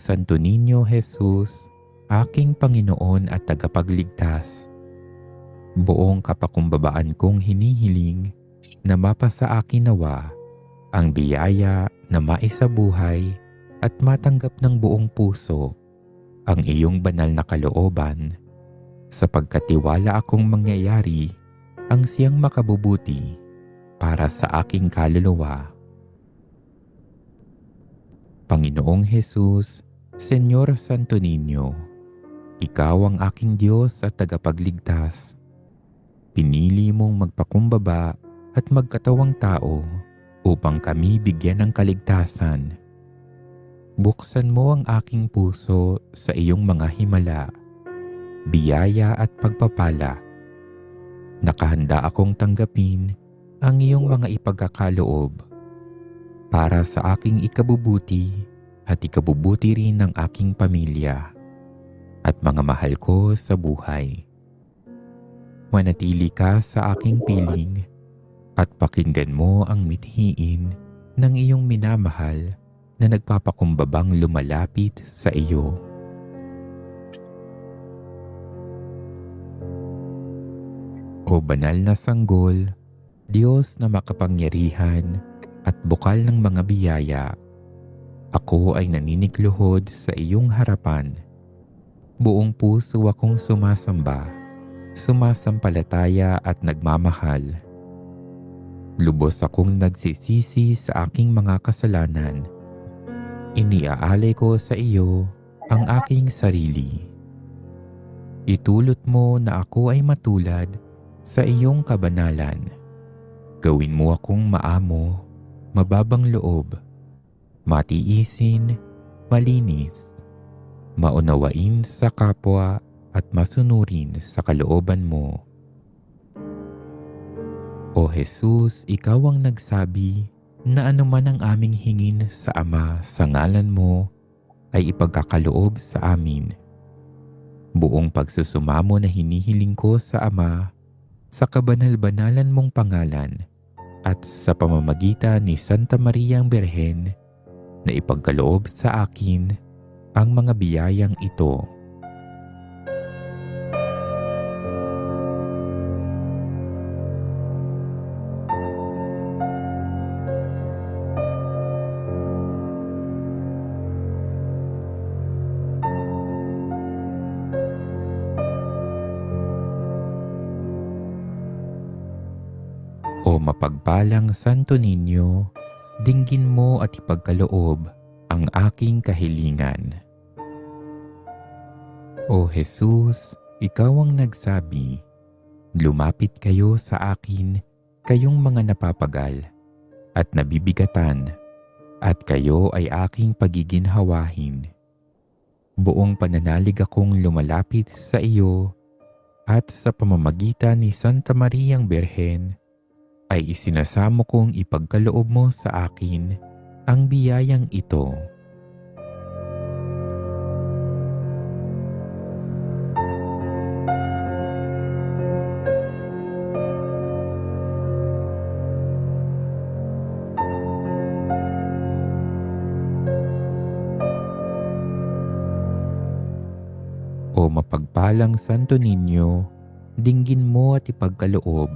Santo Niño Jesus, aking Panginoon at tagapagligtas, buong kapakumbabaan kong hinihiling na mapasa akin nawa ang biyaya na maisabuhay at matanggap ng buong puso ang iyong banal na kalooban, sapagkat tiwala akong mangyayari ang siyang makabubuti para sa aking kaluluwa. Panginoong Jesus, Senyor Santo Niño, Ikaw ang aking Diyos at tagapagligtas. Pinili mong magpakumbaba at magkatawang tao upang kami bigyan ng kaligtasan. Buksan mo ang aking puso sa iyong mga himala, biyaya at pagpapala. Nakahanda akong tanggapin ang iyong mga ipagkakaloob para sa aking ikabubuti at ikabubuti rin ng aking pamilya at mga mahal ko sa buhay. Manatili ka sa aking piling at pakinggan mo ang mithiin ng iyong minamahal na nagpapakumbabang lumalapit sa iyo. O banal na sanggol, Diyos na makapangyarihan at bukal ng mga biyaya, ako ay naninikluhod sa iyong harapan. Buong puso akong sumasamba, sumasampalataya at nagmamahal. Lubos akong nagsisisi sa aking mga kasalanan. Iniaalay ko sa iyo ang aking sarili. Itulot mo na ako ay matulad sa iyong kabanalan. Gawin mo akong maamo, mababang loob, matiisin, malinis, maunawain sa kapwa at masunurin sa kalooban mo. O Jesus, Ikaw ang nagsabi na anuman ang aming hingin sa Ama sa ngalan mo ay ipagkakaloob sa amin. Buong pagsusumamo na hinihiling ko sa Ama sa kabanal-banalan mong pangalan at sa pamamagitan ni Santa Mariang Birhen na ipagkaloob sa akin ang mga biyayang ito. O mapagpalang Santo Niño, dinggin mo at ipagkaloob ang aking kahilingan. O Jesus, Ikaw ang nagsabi, lumapit kayo sa akin, kayong mga napapagal at nabibigatan, at kayo ay aking pagiginhawahin. Buong pananalig akong lumalapit sa iyo at sa pamamagitan ni Santa Mariang Birhen ay isinasamo kong ipagkaloob mo sa akin ang biyayang ito. O mapagpalang Santo Niño, dinggin mo at ipagkaloob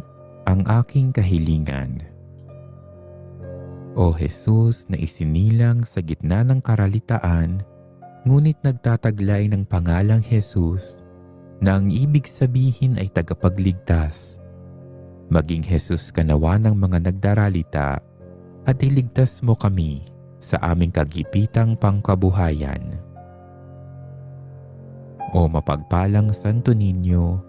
ang aking kahilingan. O Jesus na isinilang sa gitna ng karalitaan, ngunit nagtataglay ng pangalang Jesus na ang ibig sabihin ay tagapagligtas. Maging Jesus ka nawa ng mga nagdaralita at iligtas mo kami sa aming kagipitang pangkabuhayan. O mapagpalang Santo Niño,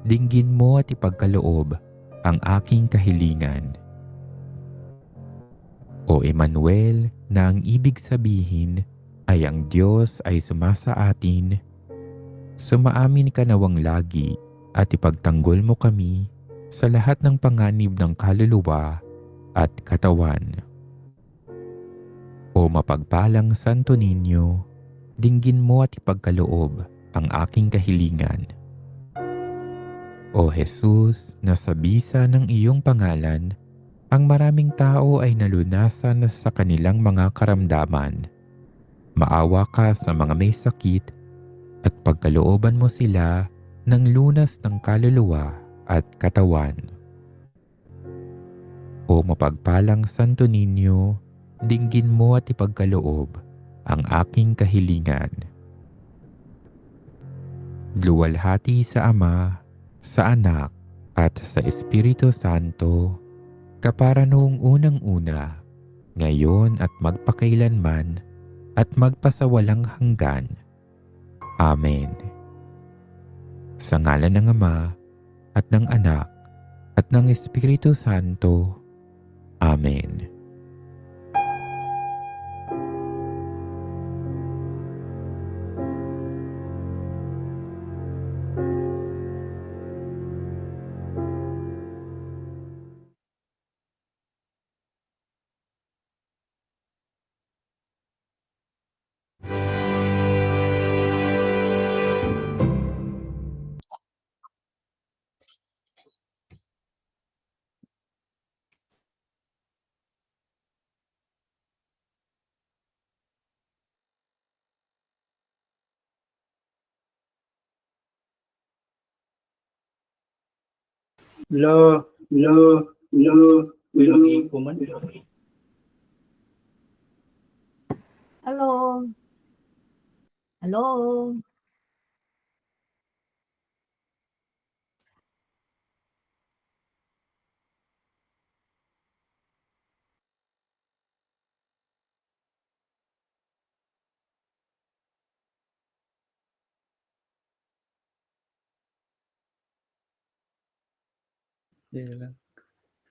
dinggin mo at ipagkaloob ang aking kahilingan. O Emmanuel, na ang ibig sabihin ay ang Diyos ay sumasa atin, sumaamin ka nawang lagi at ipagtanggol mo kami sa lahat ng panganib ng kaluluwa at katawan. O mapagpalang Santo Niño, dinggin mo at ipagkaloob ang aking kahilingan. O Jesus, na sa bisa ng iyong pangalan, ang maraming tao ay nalunasan sa kanilang mga karamdaman. Maawa ka sa mga may sakit at pagkalooban mo sila ng lunas ng kaluluwa at katawan. O mapagpalang Santo Niño, dinggin mo at ipagkaloob ang aking kahilingan. Luwalhati sa Ama, sa Anak, at sa Espiritu Santo, kapara noong unang-una, ngayon at magpakailanman, at magpasawalang hanggan. Amen. Sa ngalan ng Ama, at ng Anak, at ng Espiritu Santo. Amen. Lo, Wilong ko man. Hello. Hello.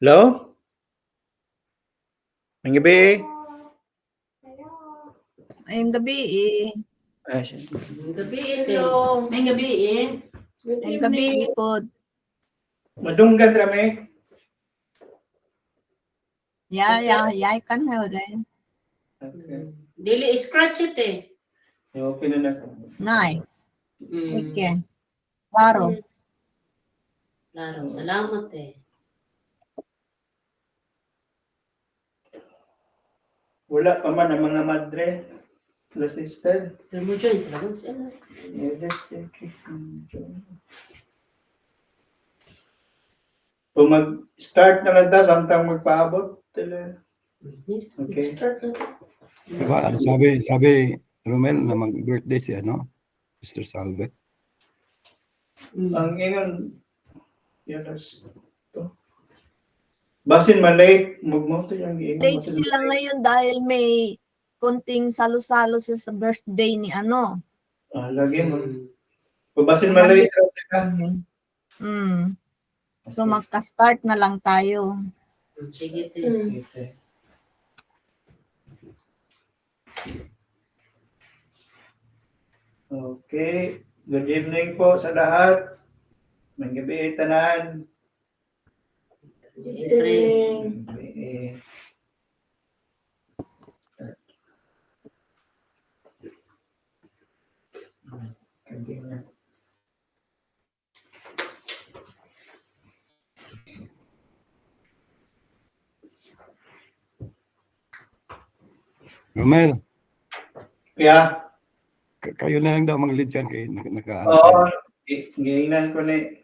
Hello? Ang gabi. Ngayong gabi Gabi ito. May gabi eh. Ngayong gabi po. Madunggan rame. Yeah, kan rin. Okay. Dili scratch it eh. Okay na na. Nay. Okay. Klaro. Klaro, salamat eh. Wala pa man ang mga madre. La sister. Pero mo join, salamat sila. Kung mag-start na lang ta, samtang magpaabot. Okay. Start na. Diba, sabi Romel na mag-birthday si Mr. Salve. Ang ingon, yun to. Basin malate, magmoto yung ingon. Late sila ngayon dahil may konting salo-salo siya sa birthday ni Lagi mo. Basin malate. So magka-start na lang tayo. Sige te. Okay. Okay. Good evening po sa lahat. May gabi tanan. Siyempre. Romel, Kaya, kayo na lang daw mag-lead yan kay naka. oo, giingnan ko ni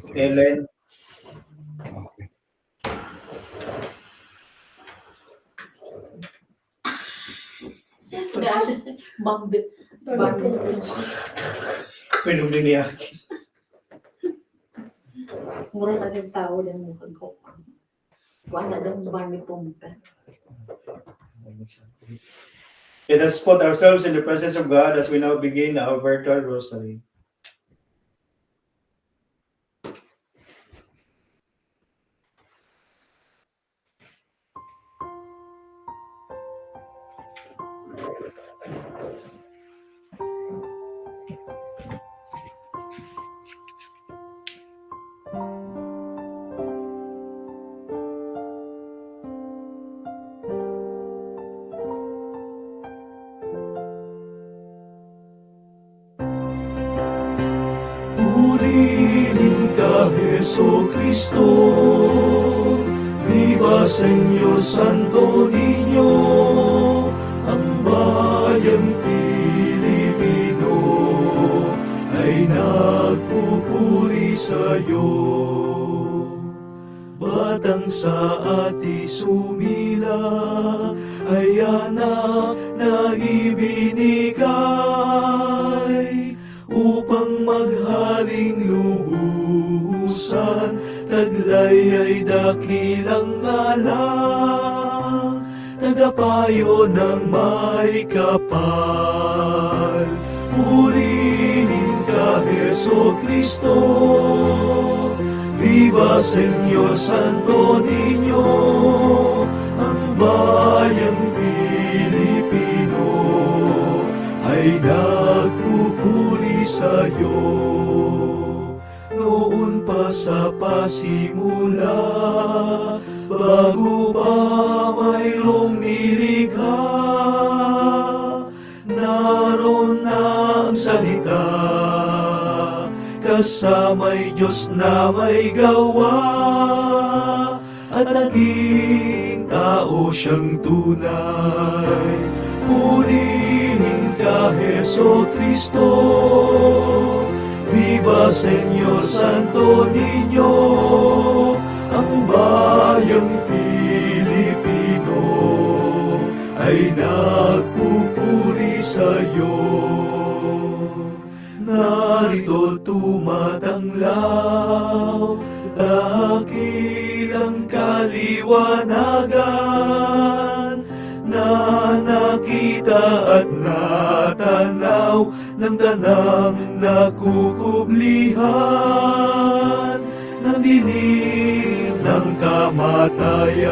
Sige. Ellen. Okay. Bambit. Pinuli niya. Murang kasi tao din mo ko. Wala daw bami pumunta. Let us put ourselves in the presence of God as we now begin our virtual rosary. Purihin ka, Jesu Cristo, viva Señor Santo Niño, ang bayang Pilipino ay nagpupuri sa'yo. Batang sa ati sumila ay anak na ibinigay upang magharing lubusan, taglay ay dakilang ngalang, tagapayo ng may kapal. Purihin ka, Heso Kristo, Viva Señor Santo Niño, ang bayang Pilipino ay nagpupuri sa'yo. Noon pa sa pasimula, bago pa mayroong nilikha, naroon na ang salita, kasama'y Diyos na may gawa, at naging tao siyang tunay. Purihin ka, Heso Kristo, Viva Señor Santo Niño, ang bayang Pilipino ay nagpupuri sa'yo. Narito tumatanglaw, dakilang kaliwanagan, na nakita at natanaw ng tanang nakukublihan, ng dilim ng kamatayan.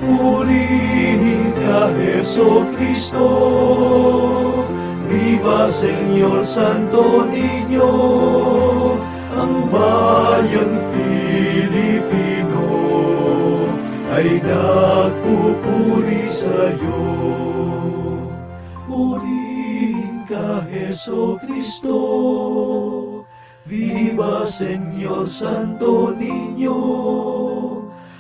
Purihin ka, Heso Kristo, Viva Señor Santo Niño, ang bayang Pilipino ay nagpupuri sa'yo. Purihin ka, Heso Kristo, Viva Señor Santo Niño,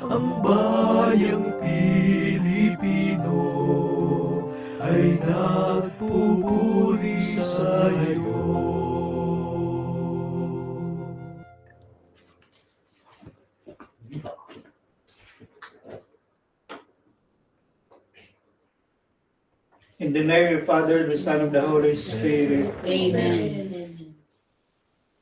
ang bayang Pilipino ay nagpupuri sa'yo. In the name of the Father, the Son, of the Holy Spirit. Amen.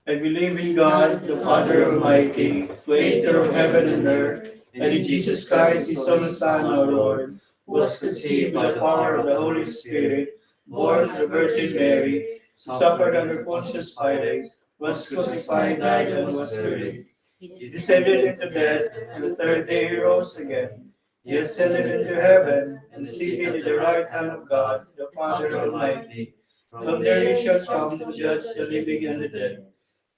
I believe in God, the Father Almighty, creator of heaven and earth, and in Jesus Christ, His only Son, our Lord, who was conceived by the power of the Holy Spirit, born of the Virgin Mary, suffered under Pontius Pilate, was crucified, died, and was buried. He descended into death, and the third day He rose again. He ascended into heaven, and is seated at the right hand of God, the Father Almighty. From there He shall come to judge the living and the dead.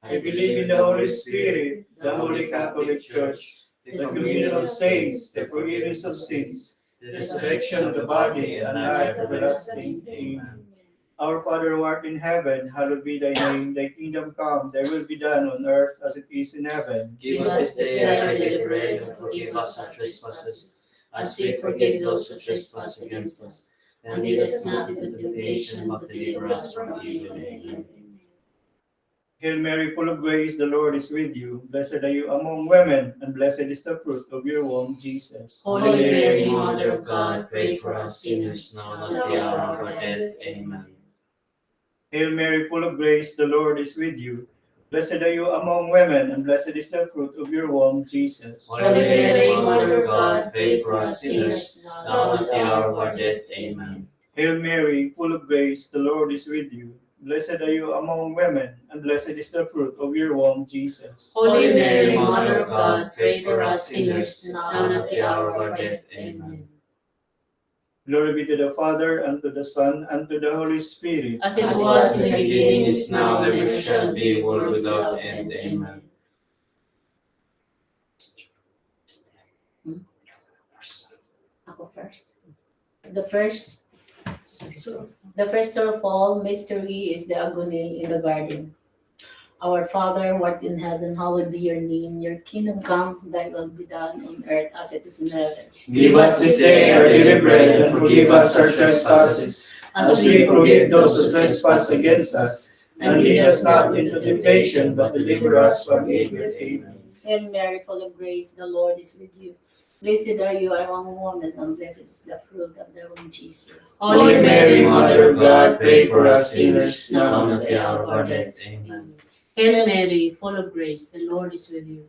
I believe in the Holy Spirit, the Holy Catholic Church, the communion of saints, the forgiveness of sins, the resurrection of the body, and life everlasting. Amen. Our Father who art in heaven, hallowed be thy name. Thy kingdom come, thy will be done on earth as it is in heaven. Give us this day our daily bread, and forgive us our trespasses, as we forgive those who trespass against us. And lead us not into temptation, but deliver us from evil. Amen. Hail Mary, full of grace, the Lord is with you. Blessed are you among women, and blessed is the fruit of your womb, Jesus. Holy Mary, Mother of God, pray for us sinners now and at the hour of our death. Amen. Hail Mary, full of grace, the Lord is with you. Blessed are you among women, and blessed is the fruit of your womb, Jesus. Holy Mary, Mother of God, pray for us sinners now and at the hour of our death. Amen. Hail Mary, full of grace, the Lord is with you. Blessed are you among women, and blessed is the fruit of your womb, Jesus. Holy Mary, Mother of God, pray for us sinners now and at the hour of our death. Amen. Glory be to the Father, and to the Son, and to the Holy Spirit. As it was in the beginning, is now, and ever shall be, world without end. Amen. Ako first. The first of all mystery is the agony in the garden. Our Father, who art in heaven, hallowed be your name. Your kingdom come, thy will be done on earth as it is in heaven. Give us this day our daily bread, and forgive us our trespasses, as we forgive those who trespass against us. And lead us not into temptation, but deliver us from evil. Amen. Hail Mary, full of grace, the Lord is with you. Blessed are you among women, and blessed is the fruit of the womb, Jesus. Holy Mary, Mother of God, pray for us sinners, now Now and at at the the hour hour of of our our death. death. Amen. Hail Mary, full of grace, the Lord is with you.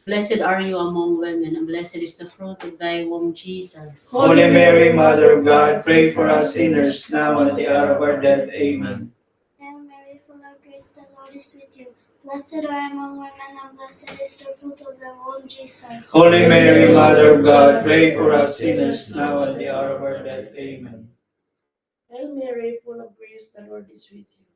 Blessed are you among women, and blessed is the fruit of thy womb, Jesus. Holy Mary, Mother of God, pray for us sinners, now and at the hour of our death. Amen. Hail Mary, full of grace, the Lord is with you. Blessed are you among women, and blessed is the fruit of thy womb, Jesus. Holy Mary, Mother of God, pray for us sinners, now and at the hour of our death. Amen. Hail Mary, full of grace, the Lord is with you.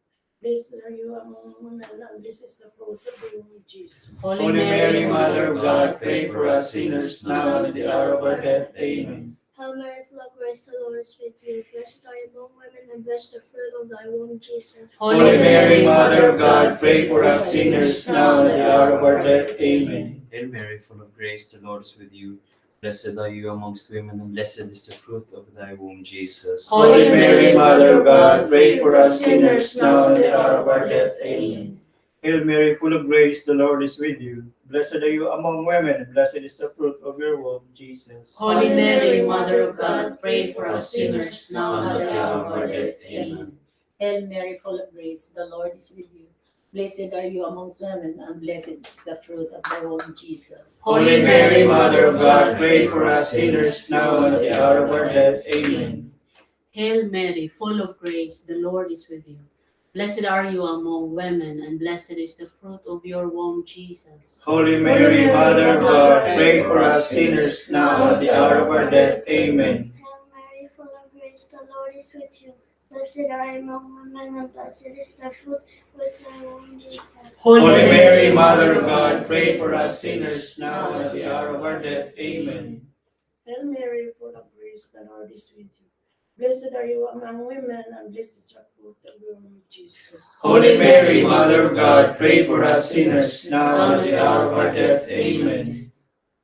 Blessed are you among women, and blessed is the fruit of the womb, Jesus. Holy Mary, Mother of God, pray for us sinners, now and at the hour of our death. Amen. Hail Mary, full of grace, the Lord is with you. Blessed are you among women, and blessed the fruit of thy womb, Jesus. Holy Mary, Mother of God, pray for us sinners, now and at the hour of our death. Amen. Hail Mary, full of grace, the Lord is with you. Blessed are you amongst women, and blessed is the fruit of thy womb, Jesus. Holy Mary, Mother of God, pray for us sinners, now and at the hour of our death. Amen. Hail Mary, full of grace, the Lord is with you. Blessed are you among women, and blessed is the fruit of your womb, Jesus. Holy Mary, Mother of God, pray for us sinners, now and at the hour of our death. Amen. Hail Mary, full of grace, the Lord is with you. Blessed are you amongst women, and blessed is the fruit of thy womb, Jesus. Holy Mary, Mother of God, pray for us sinners, now and at the hour of our death. Amen. Hail Mary, full of grace, the Lord is with you. Blessed are you among women, and blessed is the fruit of your womb, Jesus. Holy Mary, Mother of God, pray for us sinners, now and at the hour of our death. Amen. Hail Mary, full of grace, the Lord is with you. Blessed are you among women, and blessed is the fruit of thy womb, Jesus. Holy Mary, Mother of God, pray for us sinners, now and at the hour of our death. Amen. Hail Mary, full of grace, the Lord is with you. Blessed are you among women, and blessed is the fruit of your womb, Jesus. Holy Mary, Mother of God, pray for us sinners, now and at the hour of our death. Amen.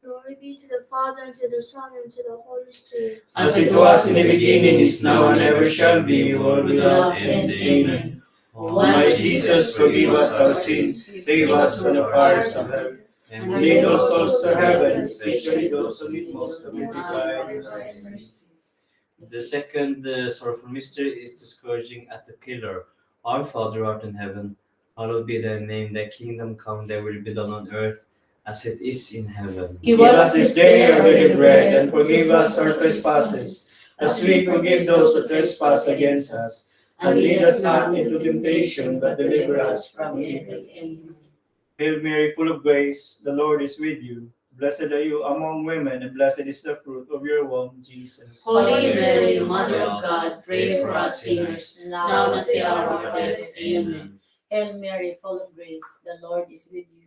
Glory be to the Father, and to the Son, and to the Holy Spirit. As it was in the beginning, is now, and ever shall be, world without end. Amen. O my Jesus, forgive us our sins, save us from the fires of hell, and lead all souls to heaven, especially those who need most of your divine mercy. The second sorrowful mystery is the scourging at the pillar. Our Father art in heaven, hallowed be thy name, thy kingdom come, thy will be done on earth as it is in heaven. Give us this day our daily bread, and forgive us our trespasses, as we forgive those who trespass against us. And lead us not into temptation, but deliver us from evil. Amen. Hail Mary, full of grace, the Lord is with you. Blessed are you among women, and blessed is the fruit of your womb, Jesus. Holy Mary, Mother of God, pray for us sinners, now and at the hour of our death. Amen. Hail Mary, full of grace, the Lord is with you.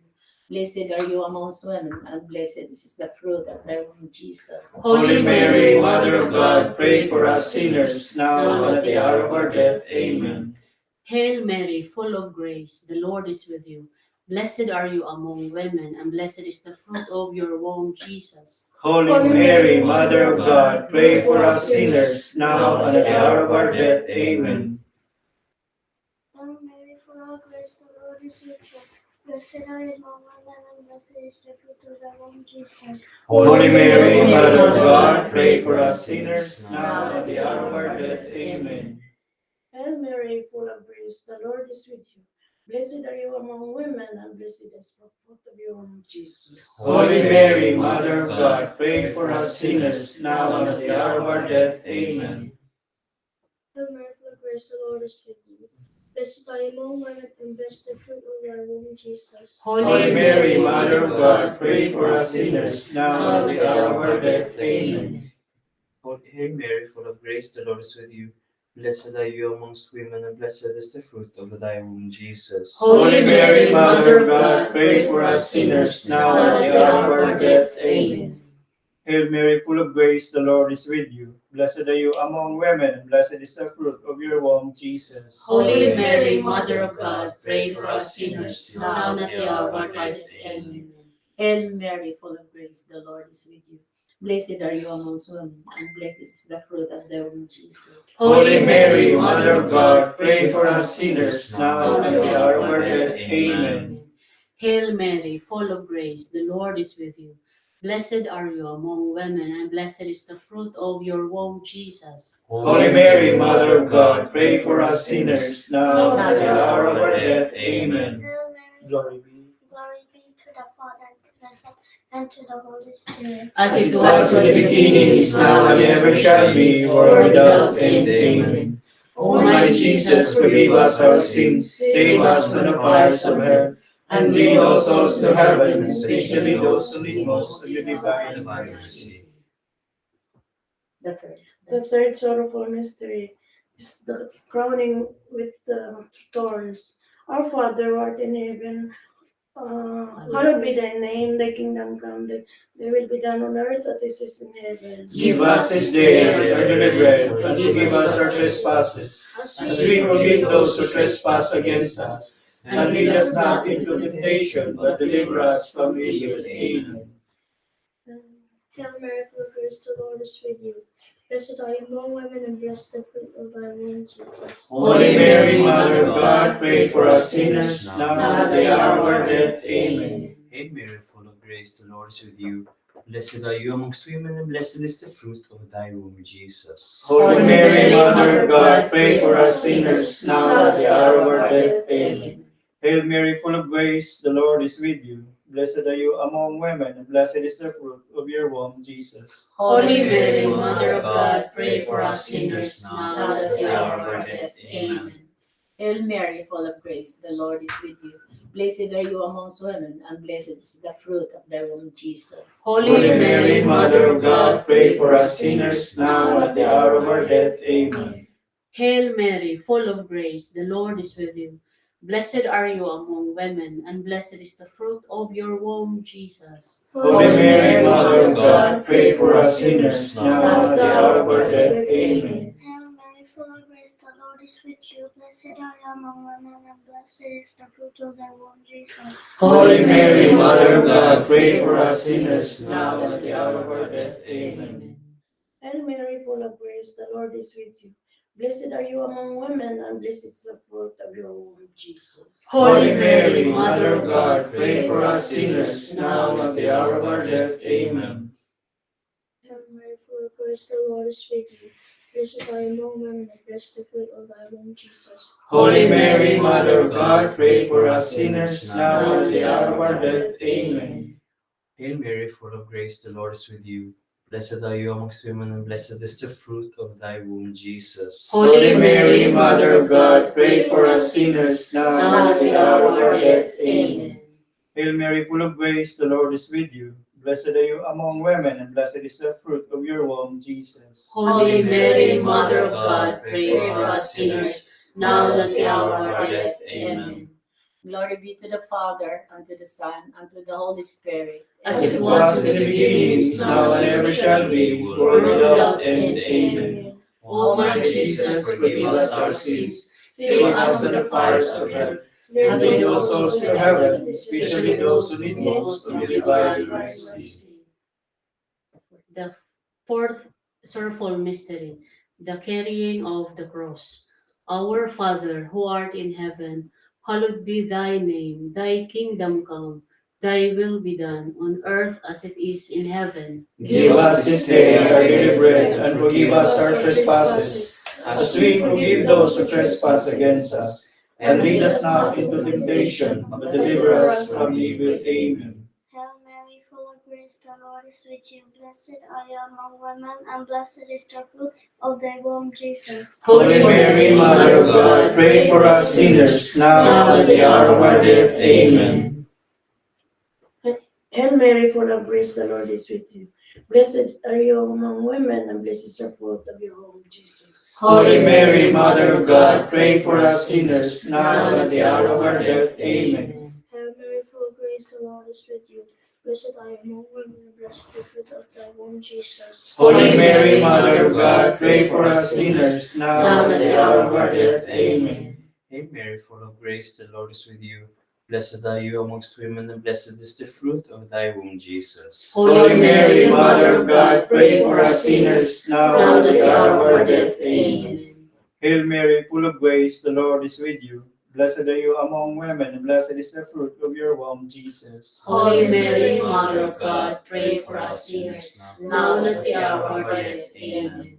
Blessed are you amongst women, and blessed is the fruit of thy womb, Jesus. Holy Mary, Mother of God, pray for us sinners, now and at the hour of our death. Amen. Hail Mary, full of grace, the Lord is with you. Blessed are you among women, and blessed is the fruit of your womb, Jesus. Holy Mary, Mother of God, pray for us sinners, now and at the hour of our death. Amen. Hail Mary, full of grace, the Lord is with you. Blessed are you among women, and blessed is the fruit of thy womb, Jesus. Holy Mary, Mother of God, pray for us sinners, now and at the hour of our death. Amen. Hail Mary, full of grace, the Lord is with you. Blessed are you among women, and blessed is the fruit of your womb, Jesus. Holy Mary, Mother of God, pray for us sinners, now and at the hour of our death. Amen. Hail Mary, full of grace, the Lord is with you. Blessed are you among women, and blessed the fruit of thy womb, Jesus. Holy Mary, Mother of God, pray for us sinners, now and at the hour of our death. Amen. Hail Mary, full of grace, the Lord is with you. Blessed are you amongst women, and blessed is the fruit of thy womb, Jesus. Holy Mary, Mother of God, pray for us sinners, now and at the hour of our death. Amen. Hail Mary, full of grace, the Lord is with you. Blessed are you among women, and blessed is the fruit of your womb, Jesus. Holy Mary, Mother of God, pray for us sinners, now and at the hour of our death. Amen. Hail Mary, full of grace, the Lord is with you. Blessed are you amongst women, and blessed is the fruit of thy womb, Jesus. Holy Mary, Mother of God, pray for us sinners, now and at the hour of our death. Amen. Hail Mary, full of grace, the Lord is with you. Blessed are you among women, and blessed is the fruit of your womb, Jesus. Holy Mary, Mother of God, pray for us sinners, now and at the hour of our death. Amen. Hail Mary, Glory be. glory be to the Father, and to the Son, and to the Holy Spirit. As As it was in the beginning, is now, and ever shall be, world without end. Amen. O my Jesus, forgive us our sins, save us from the fires of hell, and lead all souls to heaven, especially those who need most of your divine mercy. The third. The third sorrowful mystery is the crowning with thorns. Our Father who art in heaven, hallowed be thy name, thy kingdom come, thy will be done on earth as it is in heaven. Give us this day our daily bread, and forgive us our trespasses, as we forgive those who trespass against us. And lead us not into temptation, but deliver us from evil. Amen. Hail Mary, full of grace, the Lord is with you. Blessed are you among women, and blessed the fruit of thy womb, Jesus. Holy Mary, Mother of God, pray for us sinners, now and at the hour of our death. Amen. Hail Mary, full of grace, the Lord is with you. Blessed are you amongst women, and blessed is the fruit of thy womb, Jesus. Holy Mary, Mother of God, pray for us sinners, now and at the hour of our death. Amen. Hail Mary, full of grace, the Lord is with you. Blessed are you among women, and blessed is the fruit of your womb, Jesus. Holy Mary, Mother of God, pray for us sinners, now and at the hour of our death. Amen. Hail Mary, full of grace, the Lord is with you. Blessed are you amongst women, and blessed is the fruit of thy womb, Jesus. Holy Mary, Mother of God, pray for us sinners, now and at the hour of our death. Amen. Hail Mary, full of grace, the Lord is with you. Blessed are you among women, and blessed is the fruit of your womb, Jesus. Holy Mary, Mother of God, pray for us sinners, now and at the hour of our death. Amen. Hail Mary, full of grace, the Lord is with you. Blessed are you among women, and blessed is the fruit of thy womb, Jesus. Holy Mary, Mother of God, pray for us sinners, now and at the hour of our death. Amen. Hail Mary, full of grace, the Lord is with you. Blessed are you among women, and blessed is the fruit of your womb, Jesus. Holy Mary, Mother of God, pray for us sinners, now and at the hour of our death. Amen. Hail Mary, full of grace, the Lord is with you. Blessed are you among women, and blessed the fruit of thy womb, Jesus. Holy Mary, Mother of God, pray for us sinners, now and at the hour of our death. Amen. Hail Mary, full of grace, the Lord is with you. Blessed are you amongst women, and blessed is the fruit of thy womb, Jesus. Holy Mary, Mother of God, pray for us sinners, now and at the hour of our death. Amen. Hail Mary, full of grace, the Lord is with you. Blessed are you among women, and blessed is the fruit of your womb, Jesus. Holy Mary, Mother of God, pray for us sinners, now and at the hour of our death. Amen. Glory be to the Father, and to the Son, and to the Holy Spirit. As As it was in the beginning, is now, and ever shall be, world without end. Amen. O my Jesus, forgive us our sins, save us from the fires of hell, and lead all souls to heaven, especially those who need most of your divine mercy. The fourth sorrowful mystery, the carrying of the cross. Our Father, who art in heaven, hallowed be thy name. Thy kingdom come, thy will be done, on earth as it is in heaven. Give us this day our daily bread, and forgive us our trespasses, as we forgive those who trespass against us. And lead us not into temptation, but deliver us from evil. Amen. Hail Mary, full of grace, the Lord is with you. Blessed are you among women, and blessed is the fruit of thy womb, Jesus. Holy Mary, Mother of God, pray for us sinners, now and at the hour of our death. Amen. Hail Mary, full of grace, the Lord is with you. Blessed are you among women, and blessed is the fruit of your womb, Jesus. Holy Mary, Mother of God, pray for us sinners, now and at the hour of our death. Amen. Hail Mary, full of grace, the Lord is with you. Blessed are you among women, and blessed is the fruit of thy womb, Jesus. Holy Mary, Mother of God, pray for us sinners, now and at the hour of our death. Amen. Hail Mary, full of grace, the Lord is with you. Blessed are you amongst women, and blessed is the fruit of thy womb, Jesus. Holy Mary, Mother of God, pray for us sinners, now and at the hour of our death. Amen. Hail Mary, full of grace, the Lord is with you. Blessed are you among women, and blessed is the fruit of your womb, Jesus. Holy Mary, Mother of God, pray for us sinners, now and at the hour of our death. Amen.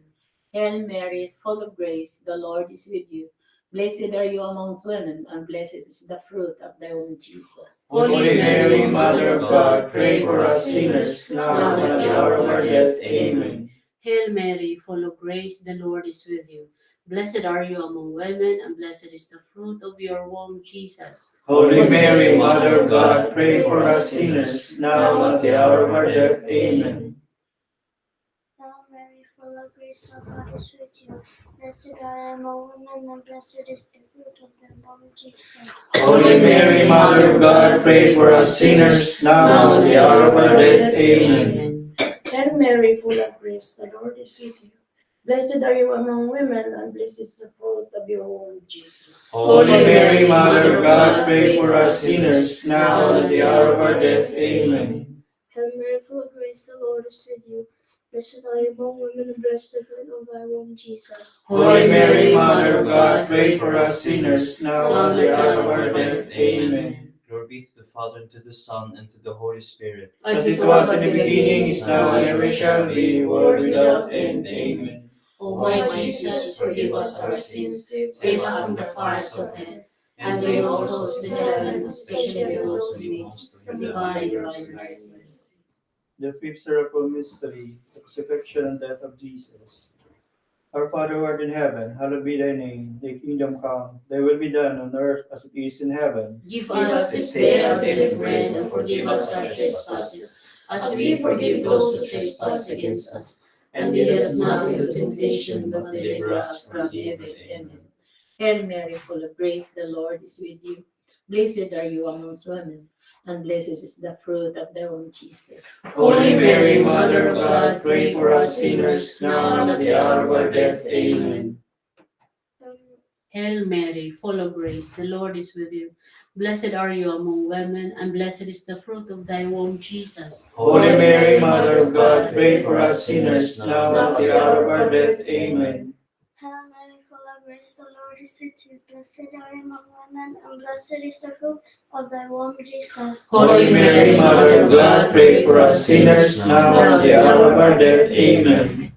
Hail Mary, full of grace, the Lord is with you. Blessed are you amongst women, and blessed is the fruit of thy womb, Jesus. Holy Mary, Mother of God, pray for us sinners, now and at the hour of our death. Amen. Hail Mary, full of grace, the Lord is with you. Blessed are you among women, and blessed is the fruit of your womb, Jesus. Holy Mary, Mother of God, pray for us sinners, now and at the hour of our death. Amen. Hail Mary, full of grace, the Lord is with you. Blessed are you among women, and blessed is the fruit of your womb, Jesus. Holy Mary, Mother of God, pray for us sinners, now and at the hour of our death. Amen. Hail Mary, full of grace, the Lord is with you. Blessed are you among women, and blessed is the fruit of your womb, Jesus. Holy Mary, Mother of God, pray for us sinners, now and at the hour of our death. Amen. Hail Mary, full of grace, the Lord is with you. Blessed are you among women, and blessed is the fruit of thy womb, Jesus. Holy Mary, Mother of God, pray for us sinners, now and at the hour of our death. Amen. Glory be to the Father, and to the Son, and to the Holy Spirit. As it was in the beginning, is now, and ever shall be, world without end. Amen. O my Jesus, forgive us our sins, save us from the fires of hell, and lead all souls to heaven, especially those who need most of divine mercy. The fifth sorrowful mystery, the crucifixion and death of Jesus. Our Father who art in heaven, hallowed be thy name. Thy kingdom come, thy will be done on earth as it is in heaven. Give us this day our daily bread, and forgive us our trespasses, as we forgive those who trespass against us. And lead us not into temptation, but deliver us from evil. Amen. Hail Mary, full of grace, the Lord is with you. Blessed are you amongst women, and blessed is the fruit of thy womb, Jesus. Holy Mary, Mother of God, pray for us sinners, now and at the hour of our death. Amen. Hail Mary, full of grace, the Lord is with you. Blessed are you among women, and blessed is the fruit of thy womb, Jesus. Holy Mary, Mother of God, pray for us sinners, now and at the hour of our death. Amen. Hail Mary, full of grace, the Lord is with you. Blessed are you among women, and blessed is the fruit of thy womb, Jesus. Holy Mary, Mother of God, pray for us sinners, now and at the hour of our death. Amen.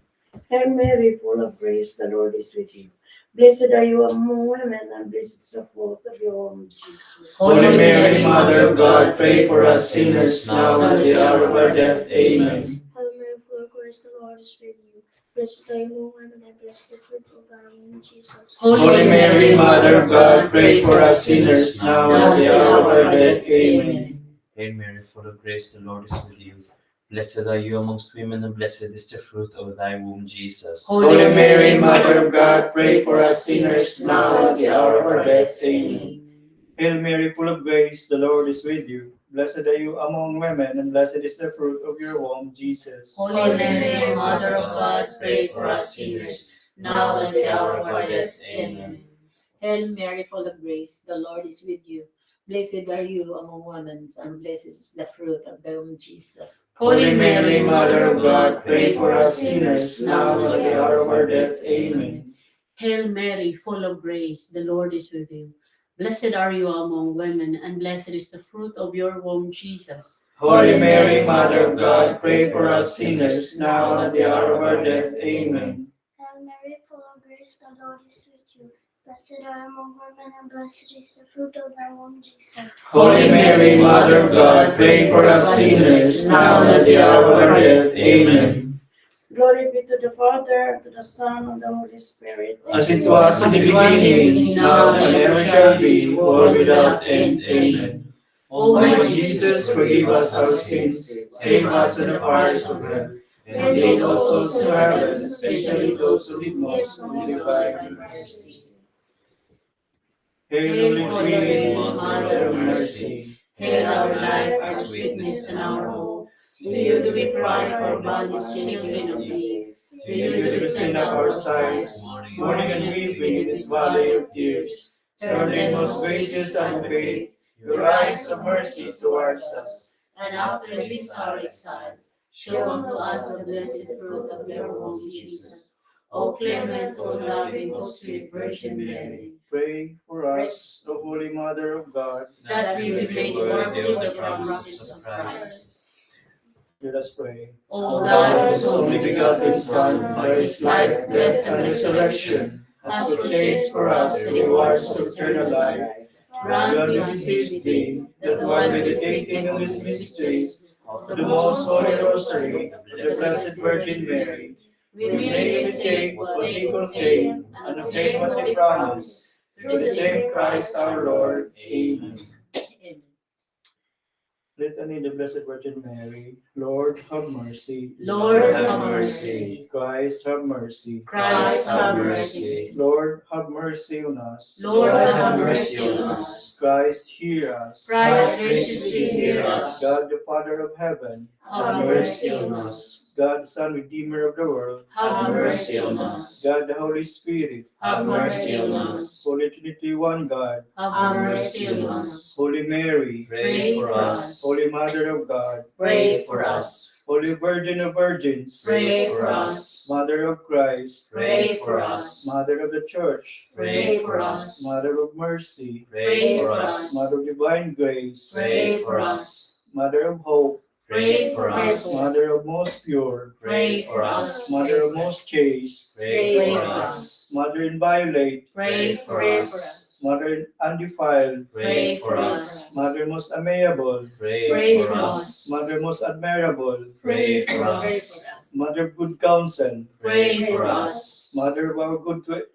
Hail Mary, full of grace, the Lord is with you. Blessed are you among women, and blessed is the fruit of your womb, Jesus. Holy Mary, Mother of God, pray for us sinners, now and at the hour of our death. Amen. Hail Mary, full of grace, the Lord is with you. Blessed are you among women, and blessed is the fruit of thy womb, Jesus. Holy Mary, Mother of God, pray for us sinners, now and at the hour of our death. Amen. Hail Mary, full of grace, the Lord is with you. Blessed are you amongst women, and blessed is the fruit of thy womb, Jesus. Holy Mary, Mother of God, pray for us sinners, now and at the hour of our death. Amen. Hail Mary, full of grace, the Lord is with you. Blessed are you among women, and blessed is the fruit of your womb, Jesus. Holy Mary, Mother of God, pray for us sinners, now and at the hour of our death. Amen. Hail Mary, full of grace, the Lord is with you. Blessed are you among women, and blessed is the fruit of thy womb, Jesus. Holy Mary, Mother of God, pray for us sinners, now and at the hour of our death. Amen. Hail Mary, full of grace, the Lord is with you. Blessed are you among women, and blessed is the fruit of your womb, Jesus. Holy Mary, Mother of God, pray for us sinners, now and at the hour of our death. Amen. Hail Mary, full of grace, the Lord is with you. Blessed are you among women, and blessed is the fruit of thy womb, Jesus. Holy Mary, Mother of God, pray for us sinners, now and at the hour of our death. Amen. Glory be to the Father, and to the Son, and the Holy Spirit. As it was in the beginning, is now, and ever shall be, world without end. Amen. O my Jesus, forgive us our sins, save us from the fires of hell, and lead all souls to heaven, especially those who need most of the divine mercy. Hail, Holy Queen, Mother of Mercy. Hail our life, our sweetness, and our hope. To you do we cry, poor banished children of Eve. To you do we send up our sighs, mourning and weeping in this valley of tears. Turn then, most gracious and of faith, your eyes of mercy towards us. And after this our exile, show unto us the blessed fruit of your womb, Jesus. O clement, O loving, O sweet Virgin Mary, Pray for us, O Holy Mother of God. that we may be made worthy of the promises of Christ. Let us pray. O O God, whose only begotten Son, by his life, death, and resurrection, has purchased for us the rewards of eternal life, grant, we beseech thee, that while meditating on these mysteries of the most holy Rosary of the Blessed Virgin Mary, we we may may imitate what they contain and obtain what they promise. Through the same Christ our Lord. Amen. Litany of the Blessed Virgin Mary. Lord, have mercy. Lord, have mercy. Christ, have mercy. Christ, have mercy. Lord, have mercy on us. Lord, have mercy on us. Christ, hear us. Christ, graciously hear us. God, the Father of heaven, Have mercy on us. God, the Son, Redeemer of the world, Have mercy on us. God, the Holy Spirit, Have mercy on us. Holy Trinity, one God, Have mercy on us. Holy Mary, Pray for us. Holy Mother of God, Pray for us. Holy Virgin of Virgins, Pray for us. Mother of Christ, Pray for us. Mother of the Church, Pray for us. Mother of Mercy, Pray for us. Mother of Divine Grace, Pray for us. Mother of Hope, Pray for us. Mother of Most Pure, Pray for us. Mother of Most Chaste, Pray for us. Mother inviolate, Pray for us. Mother undefiled, Pray for us. Mother most amiable, Pray for us. Mother most admirable, Pray for us. Mother of good counsel, Pray for us. Mother of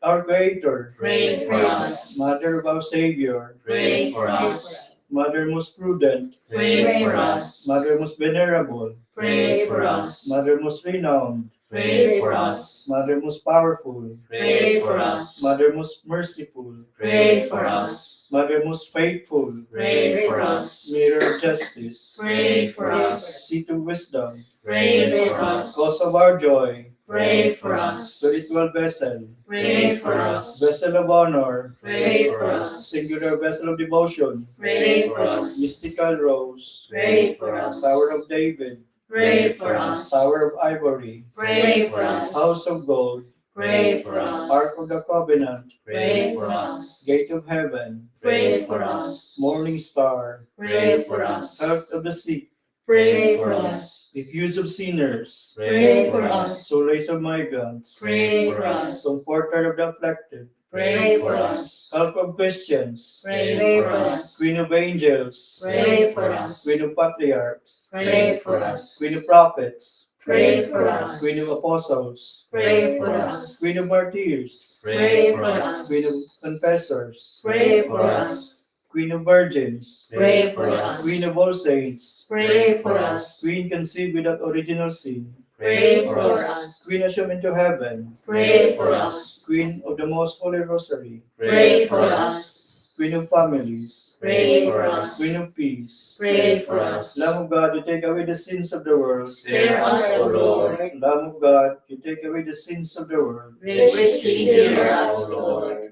our Creator, Pray for us. Mother of our Savior, Pray for us. Mother most prudent, Pray for us. Mother most venerable, Pray for us. Mother most renowned, Pray for us. Mother most powerful, Pray for us. Mother most merciful, Pray for us. Mother most faithful, Pray for us. Mirror of justice, Pray for us. seat of wisdom, Pray for us. cause of our joy, Pray for us. spiritual vessel, Pray for us. vessel of honor, Pray for us. singular vessel of devotion, Pray for us. mystical rose, Pray for us. Tower of David, Pray for us. Tower of Ivory, Pray for us. House of Gold, Pray for us. Ark of the Covenant, Pray for us. Gate of Heaven, Pray for us. Morning Star, Pray for us. Health of the sick, Pray for us. refuge of sinners, Pray for us. solace of migrants, Pray for us. comforter of the afflicted, Pray for us. help of Christians, Pray for us. Queen of angels, Pray for us. Queen of patriarchs, Pray for us. Queen of prophets, Pray for us. Queen of apostles, Pray for us. Queen of martyrs, Pray for us. Queen of confessors, Pray for us. Queen of virgins, Pray for us. Queen of all saints, Pray for us. Queen conceived without original sin, Pray for us. Queen assumed into heaven, Pray for us. Queen of the most holy rosary, Pray for us. Queen of families, Pray for us. Queen of peace, Pray for us. Lamb of God, you take away the sins of the world. Spare us, O Lord. Lamb of God, you take away the sins of the world. Graciously hear us, O Lord.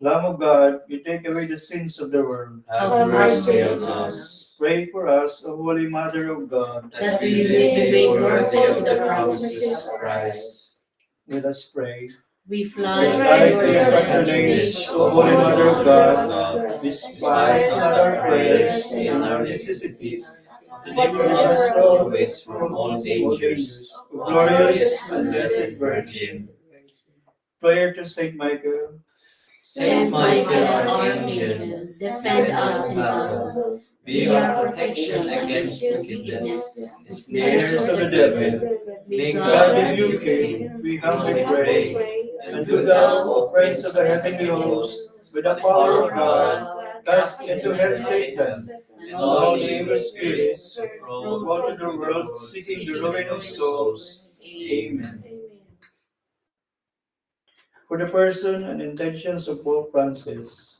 Lamb of God, you take away the sins of the world. Have mercy on us, Pray for us, O Holy Mother of God. that we may be made worthy of the promises of Christ. Let us pray. We fly Fly to to your patronage, O Holy Mother of God. Despise not our prayers and our necessities. Deliver us always from all dangers. O glorious and blessed Virgin. Prayer to Saint Michael. Saint Michael, Archangel, defend us in battle. Be our protection against wickedness, the Snares of the devil. May God God rebuke him, we humbly pray. And do thou, O Prince of the heavenly host, with the power of God, cast into hell Satan and all the evil spirits who go to the world seeking the ruin of souls. Amen. For the person and intentions of Pope Francis.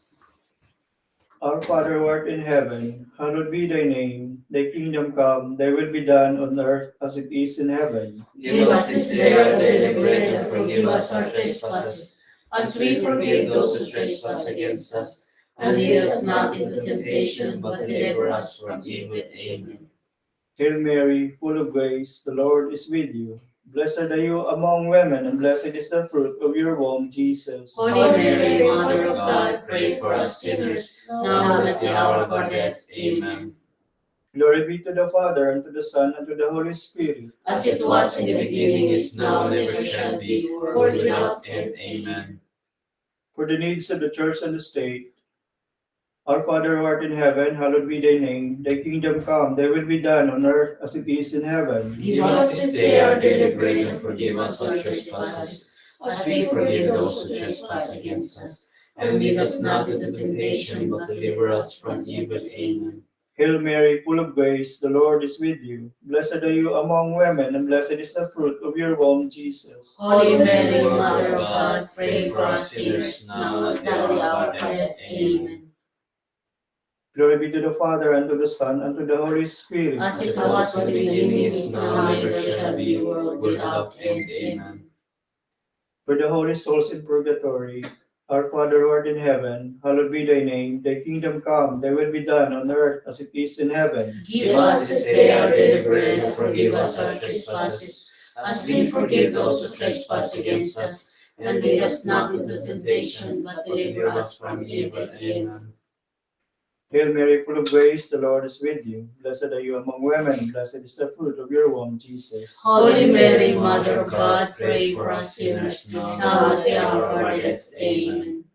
Our Father who art in heaven, hallowed be thy name. Thy kingdom come, thy will be done on earth as it is in heaven. Give us this day our daily bread, and forgive us our trespasses, as we forgive those who trespass against us. and lead us not into temptation, but deliver us from evil. Amen. Hail Mary, full of grace, the Lord is with you. Blessed are you among women, and blessed is the fruit of your womb, Jesus. Holy Mary, Mother of God, pray for us sinners, now and at the hour of our death. Amen. Glory be to the Father, and to the Son, and to the Holy Spirit. As it was in the beginning, is now, and ever shall be, world without end. Amen. For the needs of the Church and the State, our Father who art in heaven, hallowed be thy name. Thy kingdom come, thy will be done on earth as it is in heaven. Give us this day our daily bread, and forgive us our trespasses, as we forgive those who trespass against us. And lead us not into temptation, but deliver us from evil. Amen. Hail Mary, full of grace, the Lord is with you. Blessed are you among women, and blessed is the fruit of your womb, Jesus. Holy Mary, Mother of God, pray for us sinners, now and at the hour of our death. Amen. Glory be to the Father, and to the Son, and to the Holy Spirit. As it was in the beginning, is now, and ever shall be, world without end. Amen. For the holy souls in purgatory, our Father who art in heaven, hallowed be thy name. Thy kingdom come, thy will be done on earth as it is in heaven. Give us this day our daily bread, and forgive us our trespasses, as we forgive those who trespass against us. And lead us not into temptation, but deliver us from evil. Amen. Hail Mary, full of grace, the Lord is with you. Blessed are you among women, blessed is the fruit of your womb, Jesus. Holy Mary, Mother of God, pray for us sinners, now and at the hour of our death. Amen.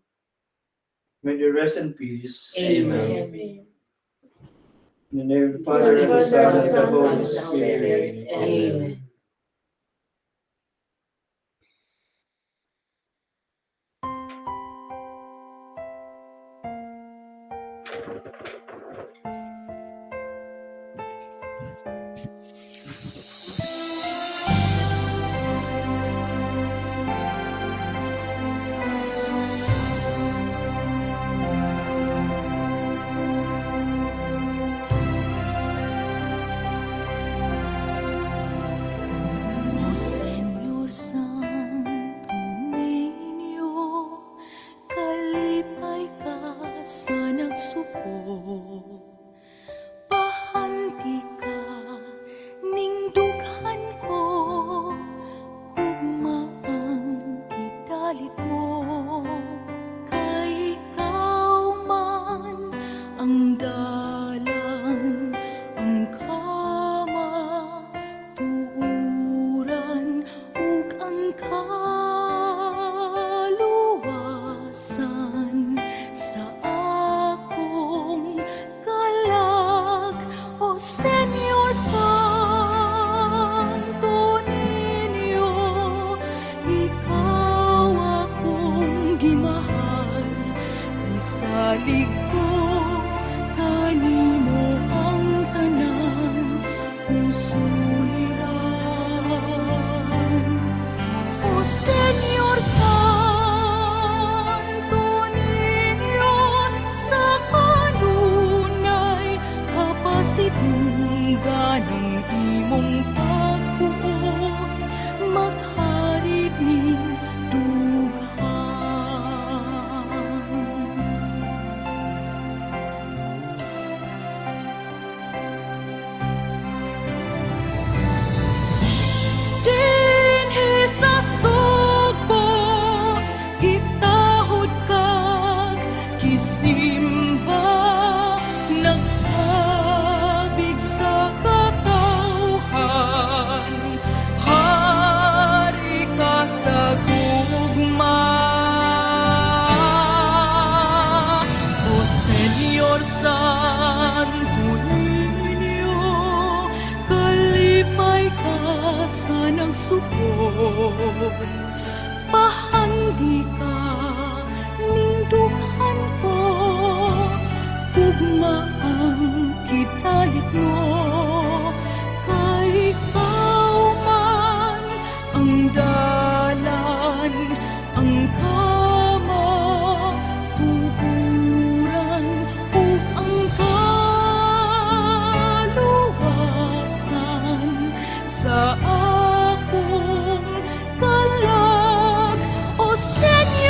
May you rest in peace. Amen. In the name of the Father, and the Son, and the Holy Spirit. Amen. Oh Señor Santo Niño, kalipay ka sa nagsuko. Pahanti ka ning dughan ko, gugma ang kitalit mo. Kay ikaw man ang dalan, ang kama, tuuran ug ang kaluwasan sa akong kalag. O Señor Santo Niño, ikaw akong gimahal, isalig ko kanimo ang tanan kung suliran. O Señor Santo Niño, sa kanunay kapasidunggan ng imong pagbuot, magharit ning dughan. Dinhi sa sugbo, gitahod kag gisimba, nagpabig sa katawhan. Hari ka sa gugma. O Señor Santo Niño, kalipay ka sa nagsukod. Pahandi ka ning dughan ko, gugma ang kitalit mo. Kay ikaw man ang dalan, ang kama, tuuran ug ang kaluwasan sa akong kalag. O Señor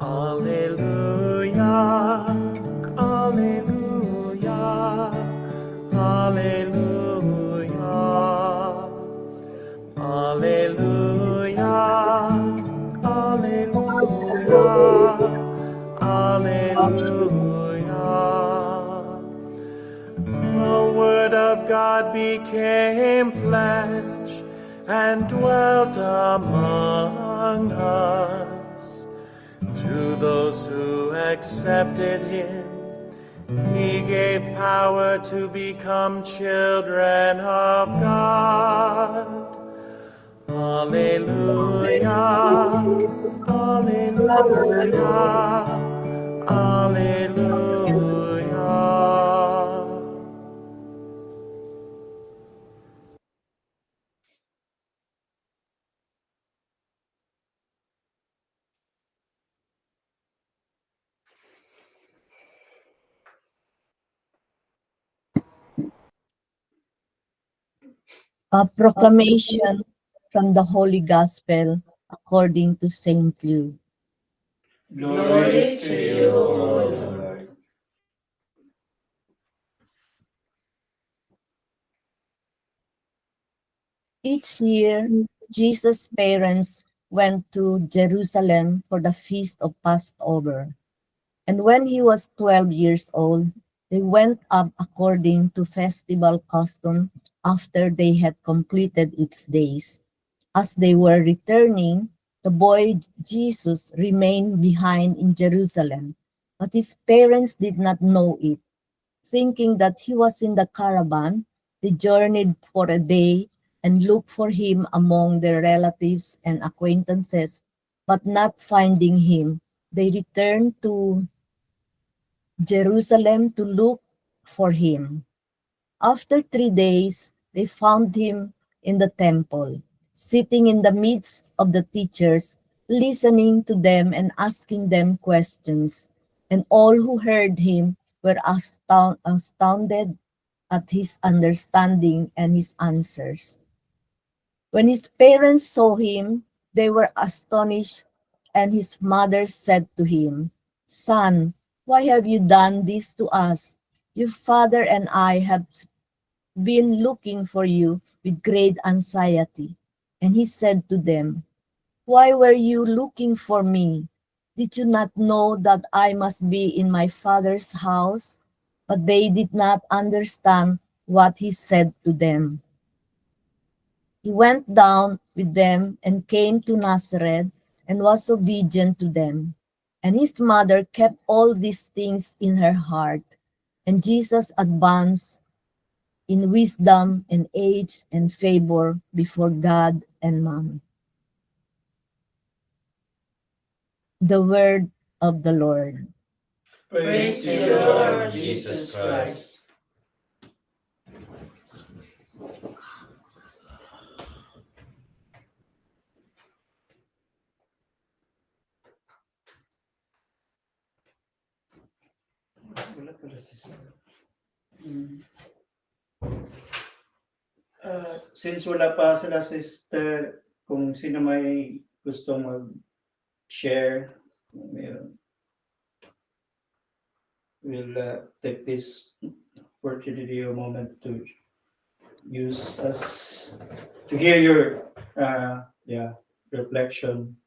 Alleluia, Alleluia, Alleluia, Alleluia, Alleluia, Alleluia. The Word of God became flesh and dwelt among us. To those who accepted him, he gave power to become children of God. Alleluia, Alleluia, Alleluia. A proclamation from the Holy Gospel according to Saint Luke. Glory to you, O Lord. Each year, Jesus' parents went to Jerusalem for the feast of Passover. And when he was 12 years old, they went up according to festival custom after they had completed its days. As they were returning, the boy Jesus remained behind in Jerusalem, but his parents did not know it. Thinking that he was in the caravan, they journeyed for a day and looked for him among their relatives and acquaintances, but not finding him, they returned to Jerusalem to look for him. After 3 days, they found him in the temple, sitting in the midst of the teachers, listening to them and asking them questions. And all who heard him were astounded at his understanding and his answers. When his parents saw him, they were astonished, and his mother said to him, "Son, why have you done this to us? Your father and I have been looking for you with great anxiety." And he said to them, "Why were you looking for me? Did you not know that I must be in my father's house?" But they did not understand what he said to them. He went down with them and came to Nazareth and was obedient to them. And his mother kept all these things in her heart. And Jesus advanced in wisdom and age and favor before God and man. The word of the Lord. Praise to you, Lord Jesus Christ. Wala pala sister. Since wala pa sila sister, kung sino may gustong mag-share, meron. We'll take this opportunity or moment to use us to hear your reflection.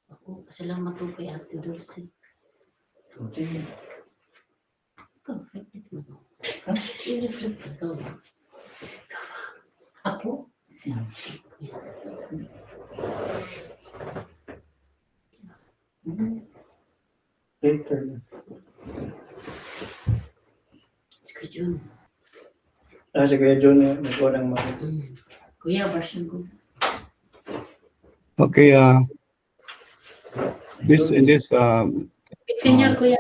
Ako, sila matupay Ate Dulce. Continue. Ikaw, reflect mo. I-reflect ka, ikaw lang. Ako? Later. Sige, Jun. Si Kuya John, nagkuha ng mga. Kuya, version ko. Okay, this in this Senior, kuya.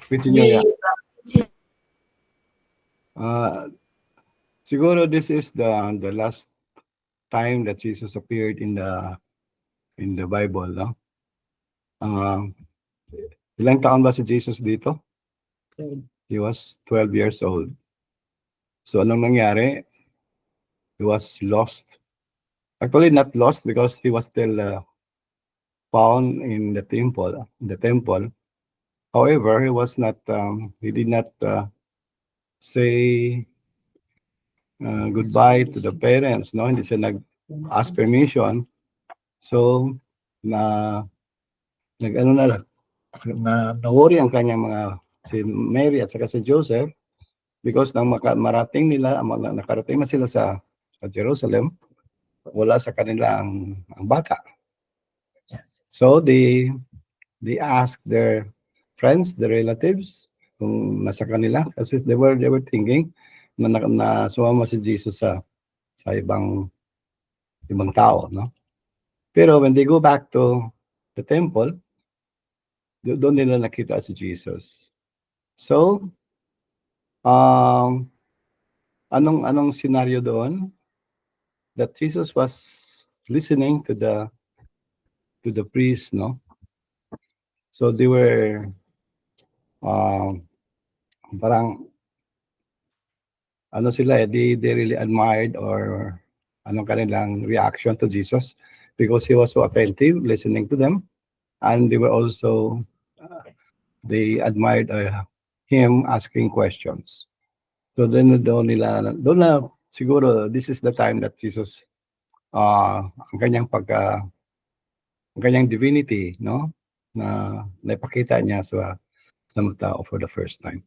with niyo, siguro this is the last time that Jesus appeared in the Bible, no? Ilang taon ba si Jesus dito? He was 12 years old. So anong nangyari? He was lost. Actually, not lost because he was still found in the temple. However, he was not. He did not say goodbye to the parents. No, hindi siya nag-ask permission. So na-worry ang kanyang mga si Mary at saka si Joseph because nang nakarating na sila sa Jerusalem, wala sa kanila ang bata. So they asked their friends, their relatives, kung nasa kanila kasi they were thinking na sumama si Jesus sa ibang tao, no? Pero when they go back to the temple, doon nila nakita si Jesus. So, anong scenario doon? That Jesus was listening to the priest, no? So they were parang they really admired or anong kanilang reaction to Jesus because he was so attentive listening to them, and they were also they admired him asking questions. So doon na siguro this is the time that Jesus ang kanyang divinity, no, na naipakita niya sa mga tao for the first time.